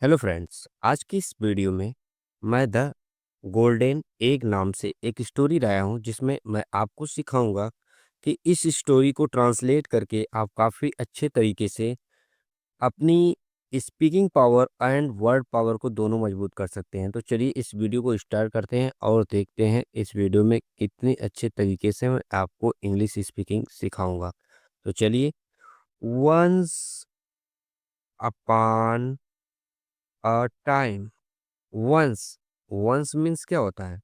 Hello friends, आज की इस वीडियो में मैं द गोल्डन एग नाम से एक स्टोरी लाया हूँ जिसमें मैं आपको सिखाऊंगा कि इस स्टोरी को ट्रांसलेट करके आप काफ़ी अच्छे तरीके से अपनी speaking power and word power को दोनों मजबूत कर सकते हैं। तो चलिए इस वीडियो को स्टार्ट करते हैं और देखते हैं इस वीडियो में कितने अच्छे तरीके से मैं आपको इंग्लिश स्पीकिंग सिखाऊंगा। तो चलिए, once upon a time. Once once means क्या होता है?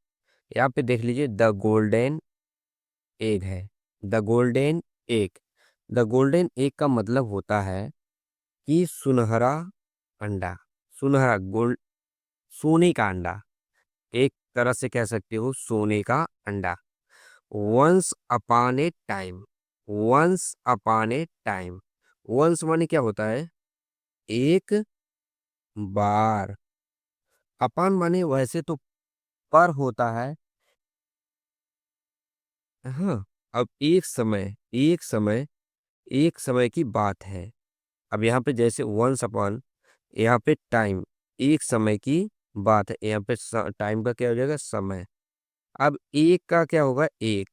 यहाँ पे देख लीजिए, द गोल्डन एग है। The golden egg, the golden egg का मतलब होता है कि सुनहरा अंडा। सुनहरा गोल्ड, सोने का अंडा। एक तरह से कह सकते हो सोने का अंडा। Once upon a time, once upon a time. Once माने क्या होता है? एक बार। अपॉन माने वैसे तो पर होता है। हाँ, अब एक समय की बात है। अब यहाँ पे जैसे वंस अपॉन, यहाँ पे टाइम, एक समय की बात है। यहाँ पे टाइम का क्या हो जाएगा? समय। अब एक का क्या होगा? एक।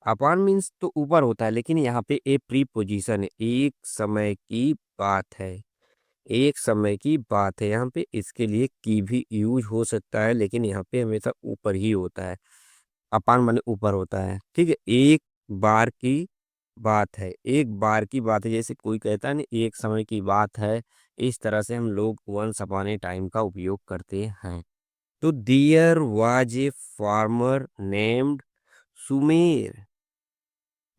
अपॉन मीन्स तो ऊपर होता है, लेकिन यहाँ पे ए प्रीपोजिशन है। एक समय की बात है, एक समय की बात है। यहाँ पे इसके लिए की भी यूज हो सकता है, लेकिन यहाँ पे हमेशा ऊपर ही होता है। अपान माने ऊपर होता है। ठीक है, एक बार की बात है, एक बार की बात है। जैसे कोई कहता है ना, एक समय की बात है, इस तरह से हम लोग वंस अपॉन ए टाइम का उपयोग करते हैं। तो there was a farmer named Sumer.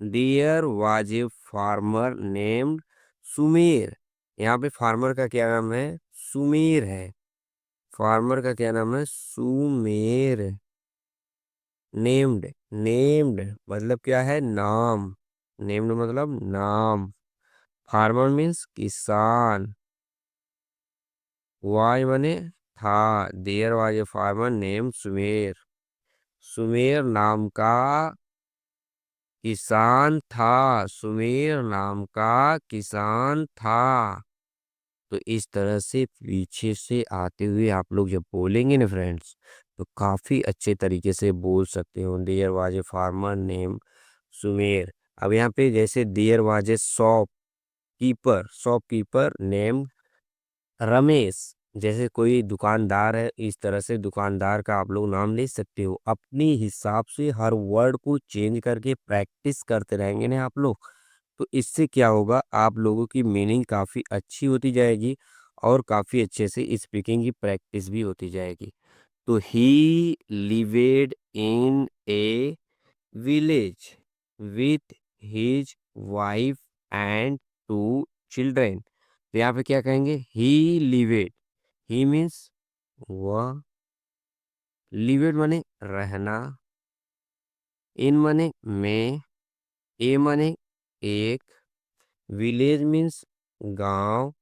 There was a farmer named Sumer. यहाँ पे फार्मर का क्या नाम है? सुमेर है। फार्मर का क्या नाम है? सुमेर। नेम्ड, नेम्ड मतलब क्या है? नाम। नेम्ड मतलब नाम। फार्मर मीन्स किसान। वाई माने था। There was a farmer name Sumer. Sumer नाम का किसान था। सुमेर नाम का किसान था। तो इस तरह से पीछे से आते हुए आप लोग जब बोलेंगे ना फ्रेंड्स, तो काफी अच्छे तरीके से बोल सकते हो। There was a farmer name Sumer. अब यहाँ पे जैसे there was a shopkeeper, shopkeeper name Ramesh. जैसे कोई दुकानदार है, इस तरह से दुकानदार का आप लोग नाम ले सकते हो। अपनी हिसाब से हर वर्ड को चेंज करके प्रैक्टिस करते रहेंगे ना आप लोग, तो इससे क्या होगा? आप लोगों की मीनिंग काफ़ी अच्छी होती जाएगी और काफ़ी अच्छे से स्पीकिंग की प्रैक्टिस भी होती जाएगी। तो he lived in a village with his wife and two children. तो यहाँ पे क्या कहेंगे? ही लिवेड। ही मीन्स वह, लिवेड माने रहना, इन माने में, ए माने एक, विलेज मीन्स गांव,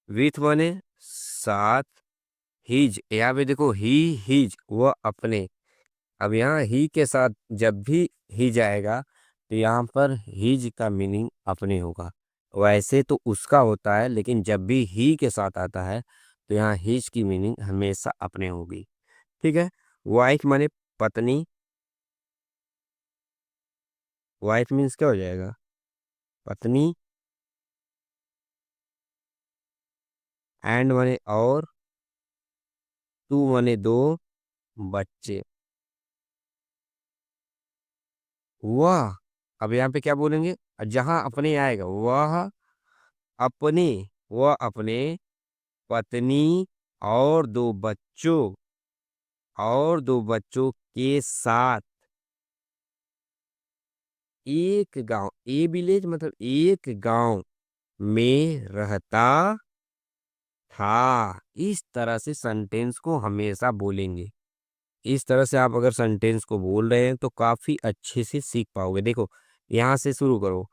विथ माने साथ, हिज। यहाँ पे देखो, ही हिज वह अपने। अब यहाँ ही के साथ जब भी ही जाएगा, तो यहाँ पर हिज का मीनिंग अपने होगा। वैसे तो उसका होता है, लेकिन जब भी ही के साथ आता है, तो यहाँ हिज की मीनिंग हमेशा अपने होगी। ठीक है। वाइफ माने पत्नी। वाइफ मीन्स क्या हो जाएगा? पत्नी। एंड माने और, टू माने दो, बच्चे। वह, अब यहाँ पे क्या बोलेंगे? जहां अपने आएगा, वह अपने, वह अपने पत्नी और दो बच्चों, और दो बच्चों के साथ एक गांव, ए विलेज मतलब एक गांव में रहता था। इस तरह से सेंटेंस को हमेशा बोलेंगे। इस तरह से आप अगर सेंटेंस को बोल रहे हैं, तो काफी अच्छे से सीख पाओगे। देखो, यहाँ से शुरू करो।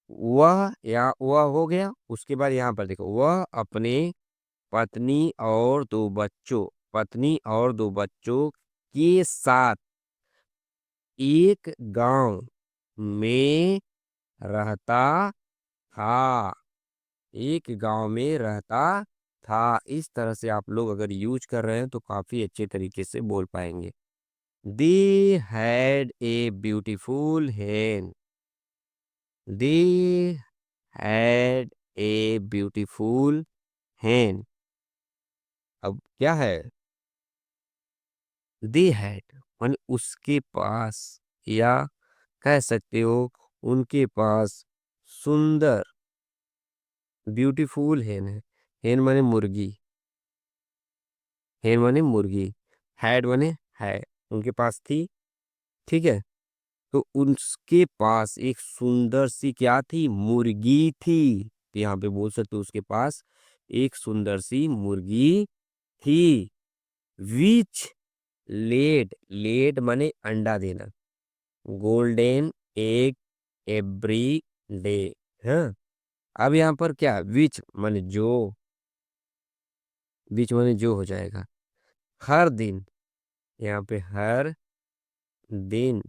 वह, या वह हो गया। उसके बाद यहाँ पर देखो, वह अपने पत्नी और दो बच्चों, पत्नी और दो बच्चों के साथ एक गांव में रहता था। एक गांव में रहता था। इस तरह से आप लोग अगर यूज कर रहे हैं तो काफी अच्छे तरीके से बोल पाएंगे। They had a beautiful hen. They had a beautiful hen. अब क्या है? They had मान उसके पास, या कह सकते हो उनके पास सुंदर, ब्यूटीफुल हेन है। हेन माने मुर्गी, हेन माने मुर्गी, हैड माने है, उनके पास थी। ठीक है, तो उसके पास एक सुंदर सी क्या थी? मुर्गी थी। तो यहाँ पे बोल सकते हो उसके पास एक सुंदर सी मुर्गी थी। विच लेड, लेड माने अंडा देना, गोल्डन एग एवरी डे। हाँ, अब यहाँ पर क्या, विच माने जो, विच माने जो हो जाएगा, हर दिन, यहाँ पे हर दिन,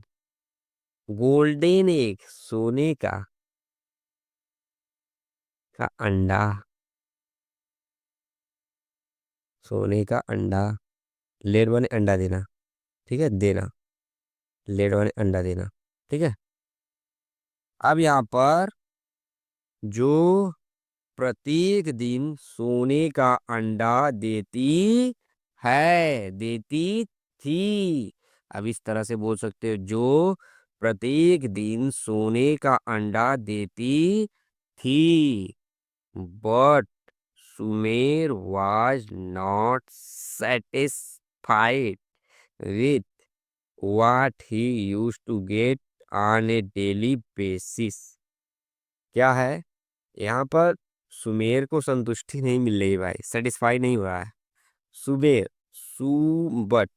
गोल्डन एग सोने का अंडा, सोने का अंडा, लेड माने अंडा देना। ठीक है, देना, लेड माने अंडा देना। ठीक है, अब यहाँ पर जो प्रत्येक दिन सोने का अंडा देती है, देती थी। अब इस तरह से बोल सकते हो, जो प्रत्येक दिन सोने का अंडा देती थी। But Sumer was not satisfied with what he used to get on a daily basis। क्या है यहाँ पर? सुमेर को संतुष्टि नहीं मिल रही भाई, सेटिस्फाई नहीं हो रहा है। सुबेर, सु बट,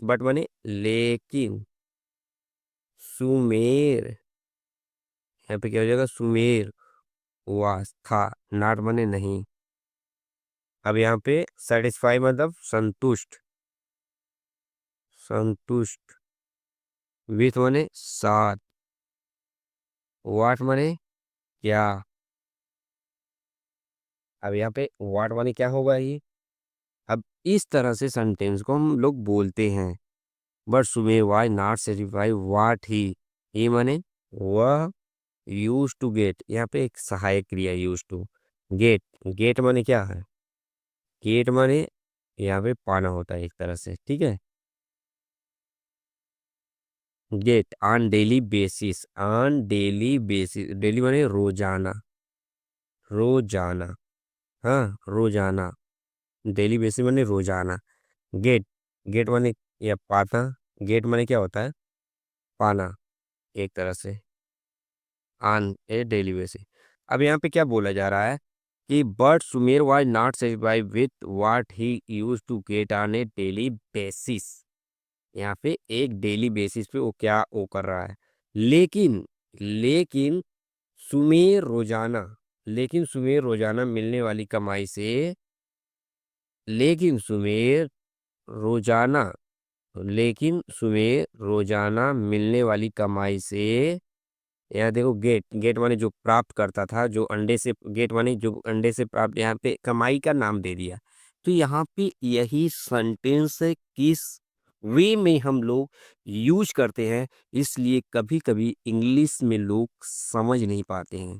बट माने लेकिन, सुमेर, यहाँ पे क्या हो जाएगा? सुमेर वास था, नॉट माने नहीं। अब यहाँ पे सेटिस्फाई मतलब संतुष्ट, संतुष्ट, विथ माने साथ, वाट माने क्या। अब यहाँ पे वाट माने क्या होगा ये? अब इस तरह से सेंटेंस को हम लोग बोलते हैं। बट सुबह वाई नॉट सेटिस्फाई वाट ही माने वह, यूज टू गेट, यहाँ पे एक सहायक क्रिया यूज टू गेट, गेट माने क्या है? गेट माने यहाँ पे पाना होता है एक तरह से। ठीक है, get on daily basis, on daily basis, daily माने रोजाना, रोजाना, हाँ रोजाना, डेली बेसिस माने रोजाना। गेट, गेट माने या पाना, गेट माने क्या होता है? पाना एक तरह से, ऑन ए डेली बेसिस। अब यहाँ पे क्या बोला जा रहा है कि but Sumer was not satisfied with what he use to get on a daily basis. यहाँ पे एक डेली बेसिस पे वो क्या वो कर रहा है, लेकिन, लेकिन सुमेर रोजाना, लेकिन सुमेर रोजाना मिलने वाली कमाई से, लेकिन सुमेर रोजाना, लेकिन सुमेर रोजाना मिलने वाली कमाई से, यहाँ देखो गेट, गेट माने जो प्राप्त करता था, जो अंडे से, गेट माने जो अंडे से प्राप्त, यहाँ पे कमाई का नाम दे दिया। तो यहाँ पे यही सेंटेंस किस वे में हम लोग यूज करते हैं, इसलिए कभी कभी इंग्लिश में लोग समझ नहीं पाते हैं।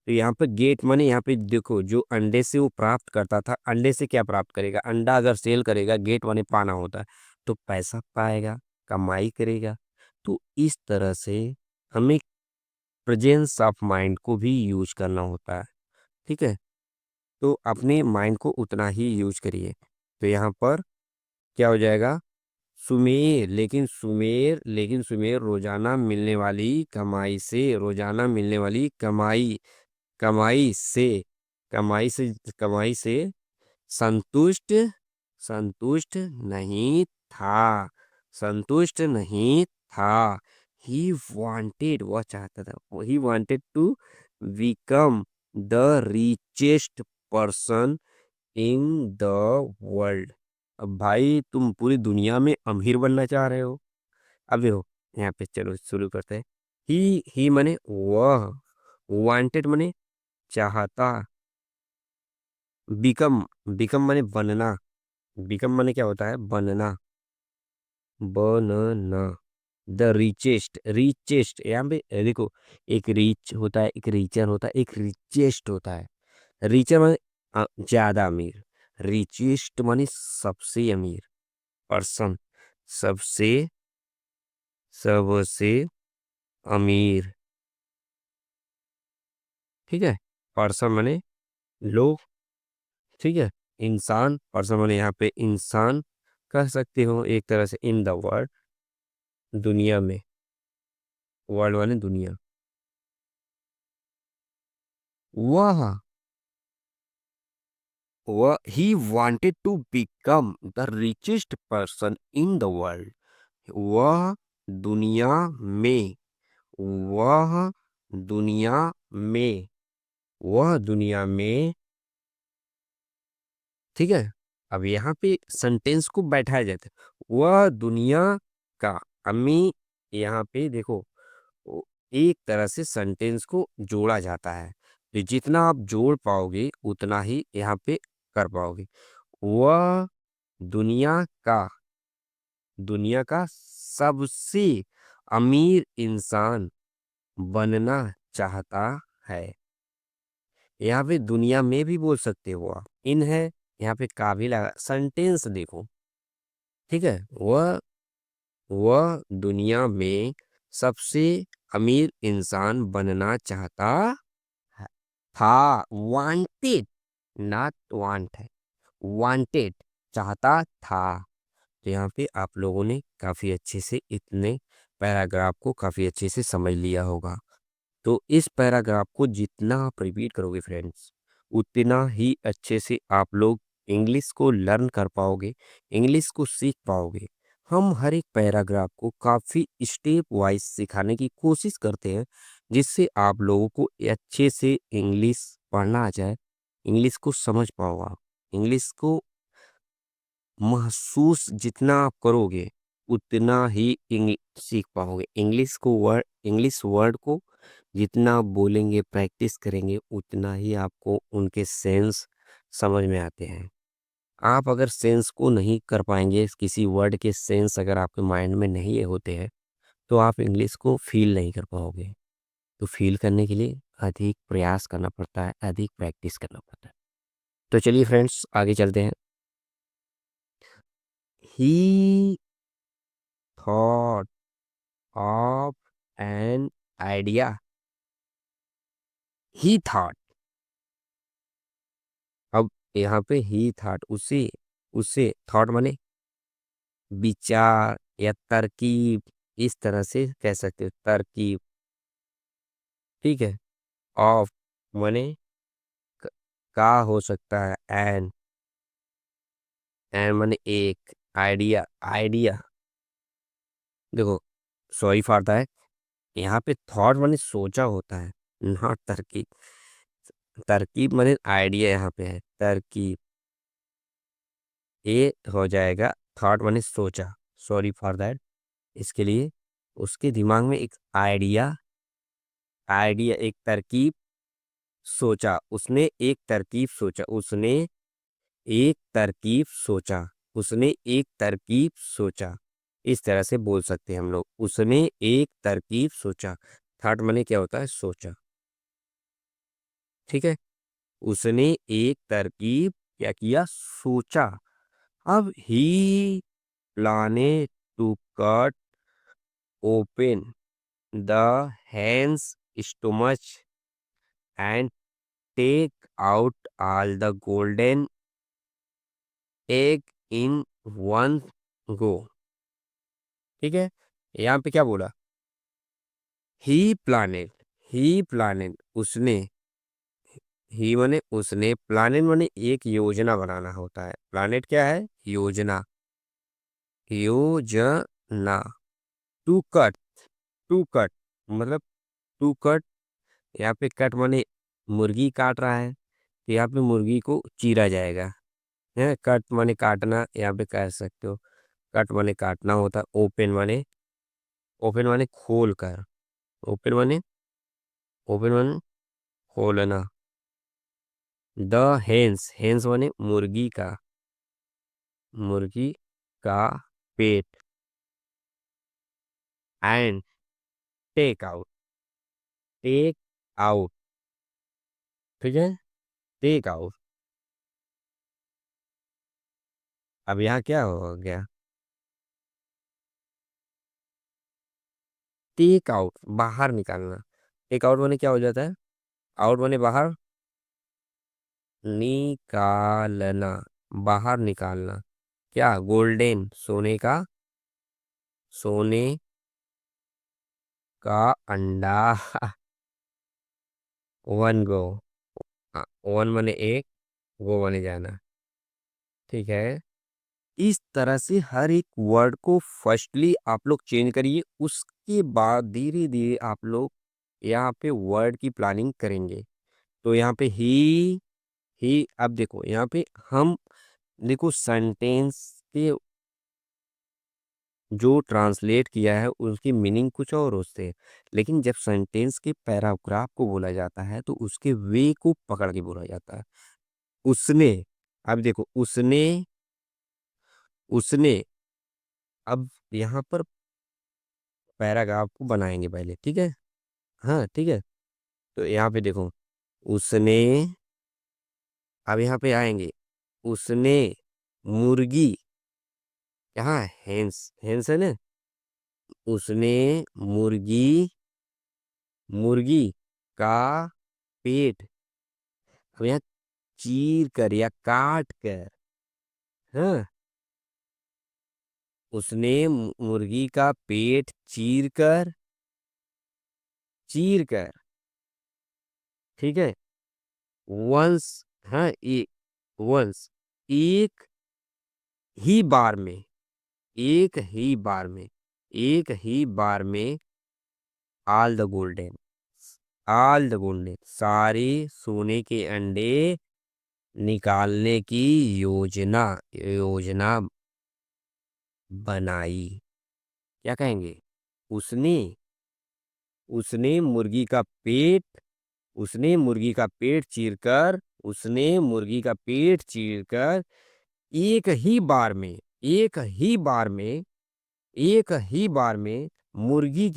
तो यहाँ पे गेट माने, यहाँ पे देखो जो अंडे से वो प्राप्त करता था, अंडे से क्या प्राप्त करेगा? अंडा अगर सेल करेगा, गेट माने पाना होता है, तो पैसा पाएगा, कमाई करेगा। तो इस तरह से हमें प्रेजेंस ऑफ माइंड को भी यूज करना होता है। ठीक है, तो अपने माइंड को उतना ही यूज करिए। तो यहाँ पर क्या हो जाएगा? सुमेर, लेकिन सुमेर, लेकिन सुमेर रोजाना मिलने वाली कमाई से, रोजाना मिलने वाली कमाई, कमाई से, कमाई से, कमाई से संतुष्ट, संतुष्ट नहीं था, संतुष्ट नहीं था। ही वांटेड, वह चाहता था, he wanted to become the richest person in the world. अब भाई तुम पूरी दुनिया में अमीर बनना चाह रहे हो। अब देखो यहाँ पे, चलो शुरू करते हैं। ही माने वह, वांटेड माने चाहता, बिकम, बिकम माने बनना। बिकम माने क्या होता है? बनना। बनना। द रिचेस्ट, रिचेस्ट यहाँ पे देखो, एक रिच होता है, एक रिचर होता है, एक रिचेस्ट होता है। रिचर माने ज्यादा अमीर। रिचेस्ट माने सबसे अमीर पर्सन। सबसे, सबसे अमीर। ठीक है। पर्सन माने लोग। ठीक है। इंसान, पर्सन माने यहाँ पे इंसान कह सकते हो एक तरह से, इन द वर्ल्ड, दुनिया में। वर्ल्ड माने दुनिया। वह वह ही wanted to become the richest person in the world। वह दुनिया में, वह दुनिया में, वह दुनिया में। ठीक है। अब यहाँ पे सेंटेंस को बैठाया जाता है, वह दुनिया का। अम्मी, यहाँ पे देखो, एक तरह से सेंटेंस को जोड़ा जाता है, तो जितना आप जोड़ पाओगे उतना ही यहाँ पे कर पाओगे। वह दुनिया का, दुनिया का सबसे अमीर इंसान बनना चाहता है। यहाँ पे दुनिया में भी बोल सकते हो आप, इन है, यहाँ पे का भी लगा, सेंटेंस देखो। ठीक है। वह दुनिया में सबसे अमीर इंसान बनना चाहता है। था, वांटेड, नॉट वांट है, वांटेड, चाहता था। तो यहाँ पे आप लोगों ने काफी अच्छे से इतने पैराग्राफ को काफी अच्छे से समझ लिया होगा। तो इस पैराग्राफ को जितना आप रिपीट करोगे फ्रेंड्स, उतना ही अच्छे से आप लोग इंग्लिश को लर्न कर पाओगे, इंग्लिश को सीख पाओगे। हम हर एक पैराग्राफ को काफ़ी स्टेप वाइज सिखाने की कोशिश करते हैं, जिससे आप लोगों को अच्छे से इंग्लिश पढ़ना आ जाए, इंग्लिश को समझ पाओ आप। इंग्लिश को महसूस जितना आप करोगे उतना ही सीख पाओगे। इंग्लिश को वर्ड, इंग्लिश वर्ड को जितना आप बोलेंगे, प्रैक्टिस करेंगे, उतना ही आपको उनके सेंस समझ में आते हैं। आप अगर सेंस को नहीं कर पाएंगे, किसी वर्ड के सेंस अगर आपके माइंड में नहीं होते हैं, तो आप इंग्लिश को फील नहीं कर पाओगे। तो फील करने के लिए अधिक प्रयास करना पड़ता है, अधिक प्रैक्टिस करना पड़ता है। तो चलिए फ्रेंड्स, आगे चलते हैं। ही thought of an idea. He thought. अब यहाँ पे ही थॉट, उसे, उसे थॉट माने विचार या तरकीब, इस तरह से कह सकते हो, तरकीब। ठीक है। ऑफ माने क- का हो सकता है, एन माने एक, आइडिया, आइडिया। देखो, सॉरी फॉर दैट, यहाँ पे थॉट माने सोचा होता है, नॉट तरकीब। तरकीब माने आइडिया, यहाँ पे है तरकीब, ये हो जाएगा। थॉट माने सोचा, सॉरी फॉर दैट। इसके लिए उसके दिमाग में एक आइडिया, आइडिया एक तरकीब सोचा, उसने एक तरकीब सोचा, उसने एक तरकीब सोचा, उसने एक तरकीब सोचा। इस तरह से बोल सकते हैं हम लोग, उसने एक तरकीब सोचा। थॉट माने क्या होता है? सोचा। ठीक है। उसने एक तरकीब क्या किया? सोचा। अब he planned to cut open the hen's stomach and take out all the golden egg in one go। ठीक है। यहाँ पे क्या बोला? ही प्लानेट, ही प्लानेट, उसने, ही माने उसने, प्लानेट माने एक योजना बनाना होता है। प्लानेट क्या है? योजना, योजना। टू कट, टू कट मतलब टू कट, यहाँ पे कट माने मुर्गी काट रहा है, तो यहाँ पे मुर्गी को चीरा जाएगा। है, कट माने काटना, यहाँ पे कह सकते हो। कट माने काटना होता है। ओपन माने, ओपन माने खोल कर, ओपन माने, ओपन माने खोलना। द हेंस, हेंस माने मुर्गी का, मुर्गी का पेट। And take out, take out, ठीक है, टेक आउट। अब यहाँ क्या हो गया? टेक आउट बाहर निकालना। टेक आउट माने क्या हो जाता है? आउट माने बाहर, निकालना, बाहर निकालना। क्या? गोल्डन, सोने का, सोने का अंडा। वन गो, वन माने एक, गो माने जाना, ठीक है। इस तरह से हर एक वर्ड को फर्स्टली आप लोग चेंज करिए, उसके बाद धीरे धीरे आप लोग यहाँ पे वर्ड की प्लानिंग करेंगे। तो यहाँ पे ही अब देखो यहाँ पे हम, देखो सेंटेंस के जो ट्रांसलेट किया है उसकी मीनिंग कुछ और होते हैं, लेकिन जब सेंटेंस के पैराग्राफ को बोला जाता है तो उसके वे को पकड़ के बोला जाता है। उसने, अब देखो उसने, अब यहाँ पर पैराग्राफ को बनाएंगे पहले, ठीक है। हाँ ठीक है। तो यहाँ पे देखो, उसने, अब यहाँ पे आएंगे, उसने मुर्गी, यहाँ हेंस, हेंस है ना, उसने मुर्गी, मुर्गी का पेट, अब यहाँ चीर कर या काट कर, हाँ, उसने मुर्गी का पेट चीर कर, ठीक है, वंस, हाँ, वंस, एक ही बार में, एक ही बार में, एक ही बार में, all the golden, all the golden, सारे सोने के अंडे निकालने की योजना, योजना बनाई। क्या कहेंगे? उसने, उसने मुर्गी का पेट, उसने मुर्गी का पेट चीरकर, उसने मुर्गी का पेट चीरकर एक ही बार में, एक ही बार में, एक ही बार में मुर्गी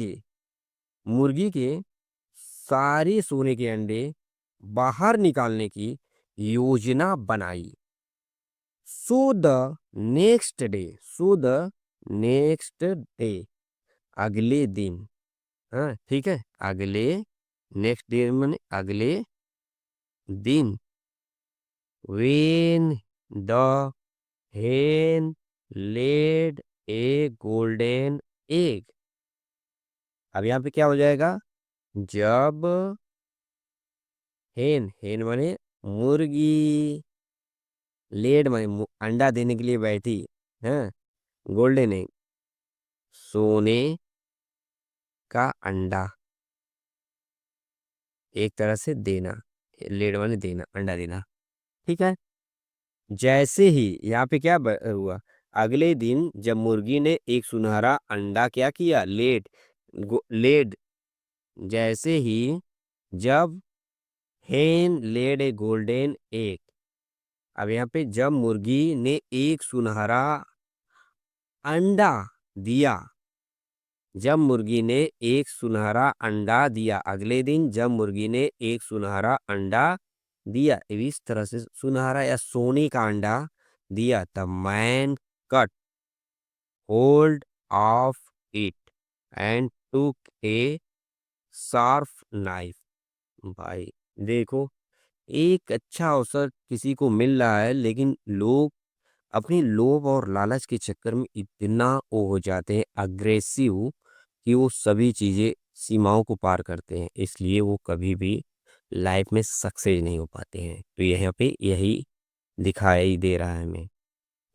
के सारे सोने के अंडे बाहर निकालने की योजना बनाई। So the next day, so the next day, अगले दिन, हाँ ठीक है, अगले, नेक्स्ट डे मैंने अगले दिन, when the hen laid a golden egg, अब यहाँ पे क्या हो जाएगा? जब हेन, हेन माने मुर्गी, लेड माने अंडा देने के लिए बैठी, हाँ, गोल्डन एग, सोने का अंडा, एक तरह से देना, लेड माने देना, अंडा देना, ठीक है। जैसे ही यहाँ पे क्या हुआ? अगले दिन जब मुर्गी ने एक सुनहरा अंडा क्या किया? लेड, जैसे ही, जब हेन लेड ए गोल्डन एग, अब यहाँ पे जब मुर्गी ने एक सुनहरा अंडा दिया, जब मुर्गी ने एक सुनहरा अंडा दिया, अगले दिन जब मुर्गी ने एक सुनहरा अंडा दिया, इस तरह से सुनहरा या सोने का अंडा दिया, the man cut hold of it and took A sharp knife. भाई देखो, एक अच्छा अवसर किसी को मिल रहा है, लेकिन लोग अपनी लोभ और लालच के चक्कर में इतना वो हो जाते हैं अग्रेसिव कि वो सभी चीजें, सीमाओं को पार करते हैं, इसलिए वो कभी भी लाइफ में सक्सेस नहीं हो पाते हैं। तो यहाँ पे यही दिखाई दे रहा है हमें।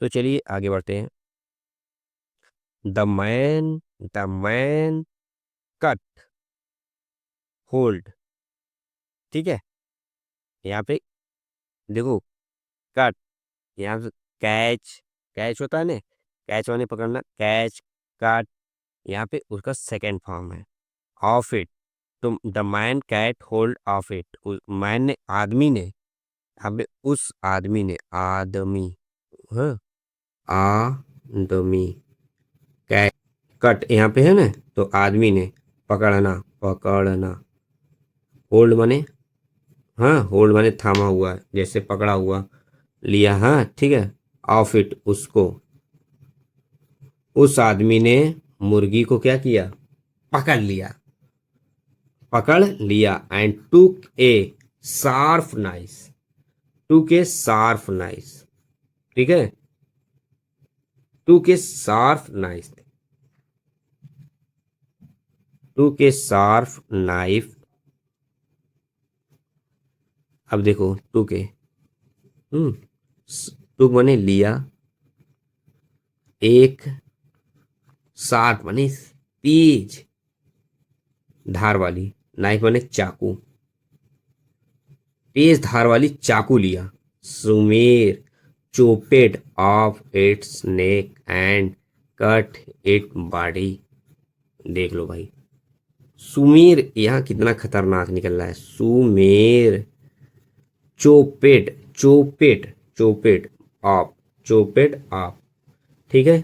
तो चलिए आगे बढ़ते हैं। द मैन कट होल्ड, ठीक है, यहाँ पे देखो, कट, यहाँ पे कैच, कैच होता है ना, कैच माने पकड़ना, कैच, कट, यहाँ पे उसका सेकेंड फॉर्म है, ऑफ इट। तो the man caught hold of it, man ने, आदमी ने, अब उस आदमी ने, आदमी, हाँ, आदमी, कैच, कट यहाँ पे है ना, तो आदमी ने पकड़ना, पकड़ना, होल्ड माने, हाँ, होल्ड माने थामा हुआ, जैसे पकड़ा हुआ, लिया, हाँ ठीक है। ऑफ इट, उसको, उस आदमी ने मुर्गी को क्या किया, पकड़ लिया, पकड़ लिया। एंड टूक ए शार्प नाइस, टूक ए शार्प नाइस, ठीक है, टूक ए शार्प नाइस, टूक ए शार्प नाइफ। अब देखो टूक ए, टूक माने लिया, एक, शार्प माने तेज, धार वाली, नाइफ माने चाकू, तेज धार वाली चाकू लिया। सुमेर chopped off its neck and cut it body. देख लो भाई, सुमेर यहाँ कितना खतरनाक निकल रहा है, सुमेर, चोपेड, चोपेड, चोपेड ऑफ, चोपेड ऑफ, ठीक है।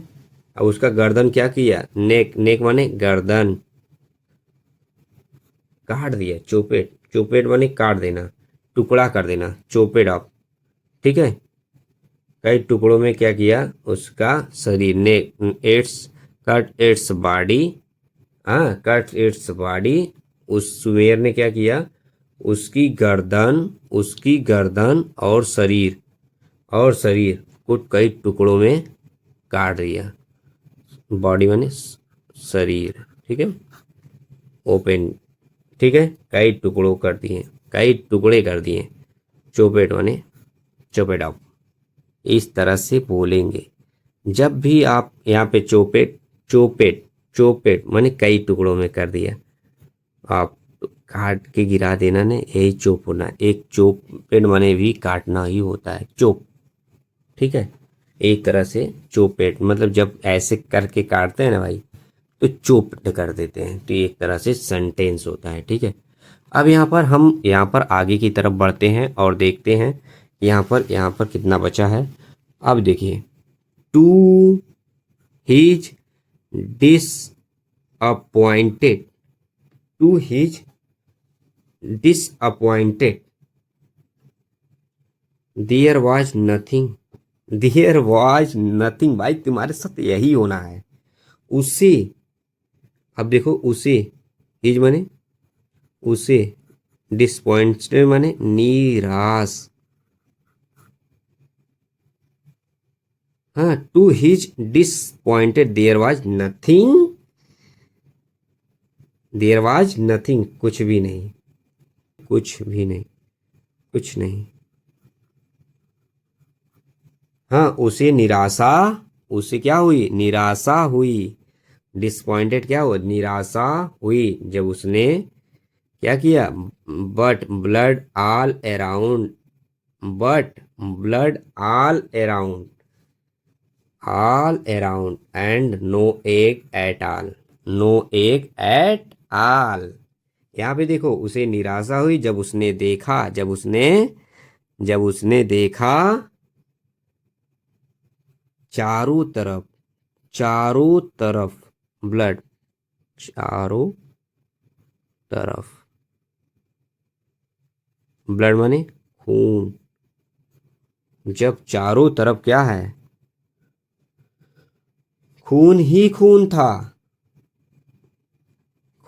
अब उसका गर्दन क्या किया, नेक, नेक माने गर्दन, काट दिया, चोपेट, चोपेट माने काट देना, टुकड़ा कर देना, चोपेड ऑफ, ठीक है। कई टुकड़ों में क्या किया, उसका शरीर ने, इट्स, कट इट्स बॉडी, हाँ, कट इट्स बॉडी, उस सुमेर ने क्या किया, उसकी गर्दन, उसकी गर्दन और शरीर, और शरीर को कई टुकड़ों में काट दिया, बॉडी माने शरीर, ठीक है, ओपन, ठीक है, कई टुकड़ों कर दिए, कई टुकड़े कर दिए, चोपेट माने चोपेट ऑफ। इस तरह से बोलेंगे जब भी आप यहाँ पे चोपेट, चोपेट, चोपेट माने कई टुकड़ों में कर दिया, आप काट के गिरा देना ने, यही चोप होना, एक चोपेट माने भी काटना ही होता है, चोप, ठीक है। एक तरह से चोपेट मतलब जब ऐसे करके काटते हैं ना भाई, तो चोप्ड कर देते हैं, तो एक तरह से सेंटेंस होता है, ठीक है। अब यहाँ पर आगे की तरफ बढ़ते हैं और देखते हैं यहाँ पर कितना बचा है। अब देखिए, to his disappointed, to his disappointed there was nothing, there was nothing, भाई तुम्हारे साथ यही होना है, उसे, अब देखो उसे, हिज माने उसे, डिसपॉइंटेड माने निराश, हाँ, to his disappointed there was nothing, there was nothing, कुछ भी नहीं, कुछ भी नहीं, कुछ नहीं, हाँ, उसे निराशा, उसे क्या हुई, निराशा हुई, डिसपॉइंटेड क्या हुआ, निराशा हुई, जब उसने क्या किया, but blood all around, but blood all around and no egg at all, no egg at all. यहाँ पे देखो, उसे निराशा हुई जब उसने देखा, जब उसने देखा चारों तरफ, चारों तरफ ब्लड, चारों तरफ ब्लड माने खून, जब चारों तरफ क्या है, खून ही खून था,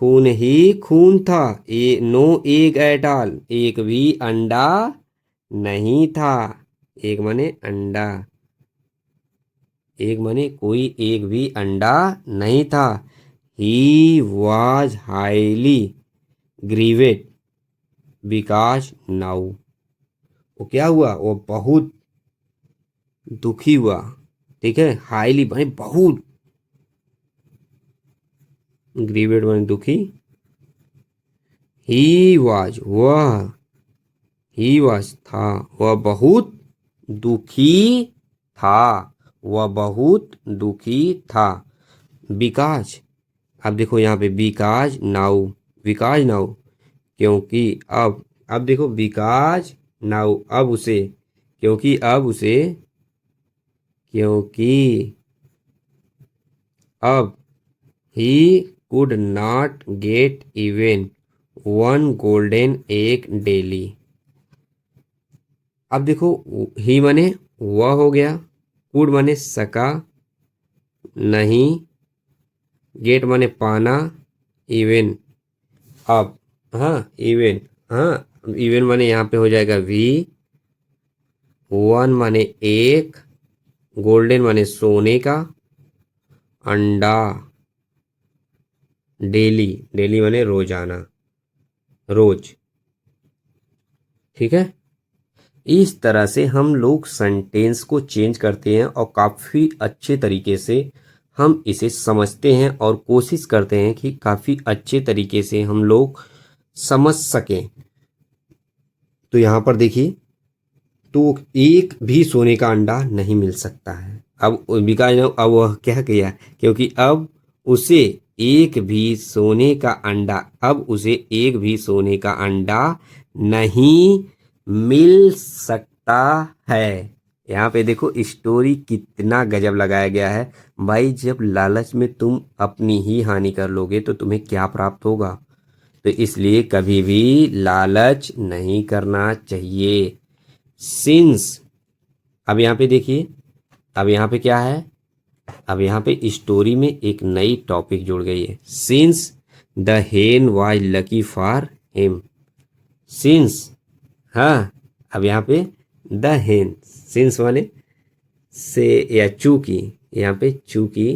खून ही खून था, नो एग एट ऑल, एक भी अंडा नहीं था, एक माने अंडा, एक माने कोई एक भी अंडा नहीं था। He was highly grieved because now, वो क्या हुआ, वो बहुत दुखी हुआ, ठीक है, हाईली माने बहुत, ग्रीवेड माने दुखी, ही वॉज, वह, ही वॉज था, वह बहुत दुखी था, वह बहुत दुखी था, बिकॉज, अब देखो यहाँ पे बिकॉज नाउ, बिकॉज नाउ क्योंकि अब देखो बिकॉज नाउ अब उसे, क्योंकि अब उसे, क्योंकि अब he could not get even one golden egg daily. अब देखो, ही माने वह हो गया, कुड माने सका नहीं, गेट माने पाना, इवन अब, हाँ इवन, हाँ इवन माने यहाँ पे हो जाएगा वी, वन माने एक, गोल्डन माने सोने का, अंडा, डेली, डेली माने रोजाना, रोज। ठीक है, इस तरह से हम लोग सेंटेंस को चेंज करते हैं और काफ़ी अच्छे तरीके से हम इसे समझते हैं और कोशिश करते हैं कि काफ़ी अच्छे तरीके से हम लोग समझ सकें। तो यहाँ पर देखिए, तो एक भी सोने का अंडा नहीं मिल सकता है। अब बिकॉज अब वह क्या किया, क्योंकि अब उसे एक भी सोने का अंडा, अब उसे एक भी सोने का अंडा नहीं मिल सकता है। यहाँ पे देखो स्टोरी कितना गजब लगाया गया है भाई। जब लालच में तुम अपनी ही हानि कर लोगे तो तुम्हें क्या प्राप्त होगा। तो इसलिए कभी भी लालच नहीं करना चाहिए। सिंस, अब यहाँ पे देखिए, अब यहाँ पे क्या है, अब यहाँ पे स्टोरी में एक नई टॉपिक जुड़ गई है। सिंस द हेन was lucky for him. Since, हाँ, अब यहाँ पे द हेन, सिंस माने से या चूंकि, यहाँ पे चूंकि,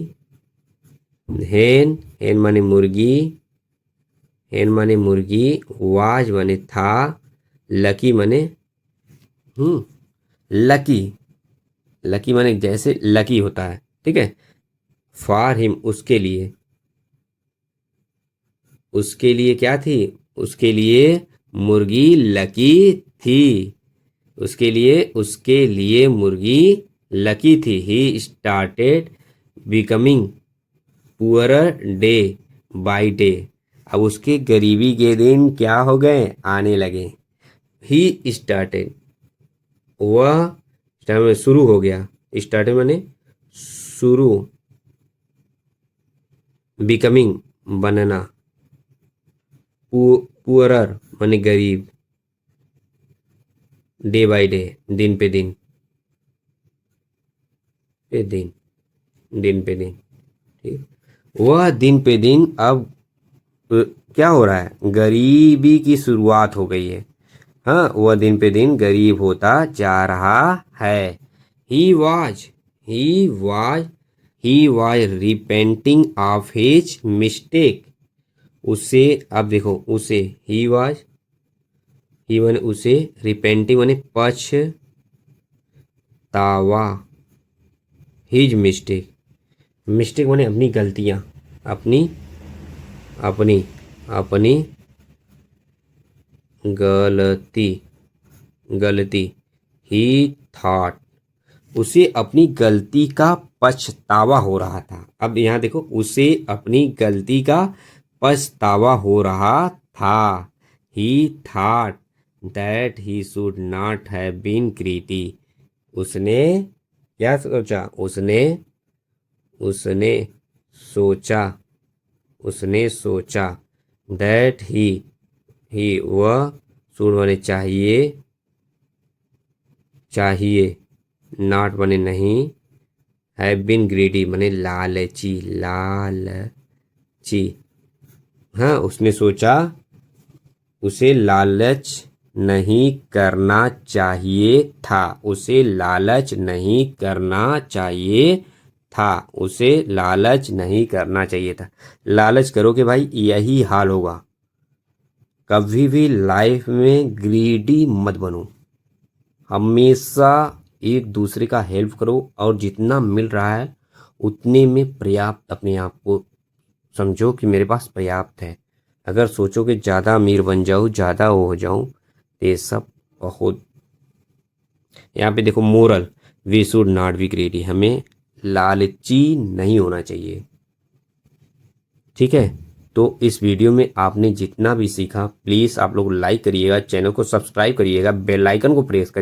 हेन, हेन माने मुर्गी, हेन माने मुर्गी, वाज माने था, लकी माने लकी, लकी माने जैसे लकी होता है, ठीक है। फॉर हिम उसके लिए, उसके लिए क्या थी, उसके लिए मुर्गी लकी थी, उसके लिए मुर्गी लकी थी। He started becoming poorer day by day. अब उसके गरीबी के दिन क्या हो गए, आने लगे। ही स्टार्टेड, वह स्टार्ट में शुरू हो गया, स्टार्टेड माने शुरू, बिकमिंग बनना, पुअरर माने गरीब, डे बाय डे दिन पे दिन, पे दिन, दिन पे दिन, ठीक। वह दिन पे दिन अब क्या हो रहा है, गरीबी की शुरुआत हो गई है। हाँ, वह दिन पे दिन गरीब होता जा रहा है। He was, he was, he was repenting of his mistake. उसे, अब देखो उसे, ही वॉज, ही माने उसे, रिपेंटिंग माने पछतावा, हिज मिस्टेक, मिस्टेक माने अपनी गलतियां, अपनी अपनी अपनी गलती, गलती। ही थॉट, उसे अपनी गलती का पछतावा हो रहा था। अब यहाँ देखो, उसे अपनी गलती का पछतावा हो रहा था। He thought that he should not have been greedy. उसने क्या सोचा, उसने उसने सोचा, उसने सोचा, दैट ही वह, शुड माने चाहिए, चाहिए, नॉट माने नहीं, हैव बीन ग्रीडी माने लालची, लालची। हाँ, उसने सोचा, उसे लालच नहीं करना चाहिए था, उसे लालच नहीं करना चाहिए था, उसे लालच नहीं करना चाहिए था। लालच करोगे भाई यही हाल होगा। कभी भी लाइफ में ग्रीडी मत बनो, हमेशा एक दूसरे का हेल्प करो और जितना मिल रहा है उतने में पर्याप्त, अपने आप को समझो कि मेरे पास पर्याप्त है। अगर सोचो कि ज़्यादा अमीर बन जाऊँ, ज़्यादा वो हो जाऊँ, तो ये सब बहुत। यहाँ पे देखो moral, we should not be greedy, हमें लालची नहीं होना चाहिए, ठीक है। तो इस वीडियो में आपने जितना भी सीखा प्लीज़ आप लोग लाइक करिएगा, चैनल को सब्सक्राइब करिएगा, बेल आइकन को प्रेस करिए।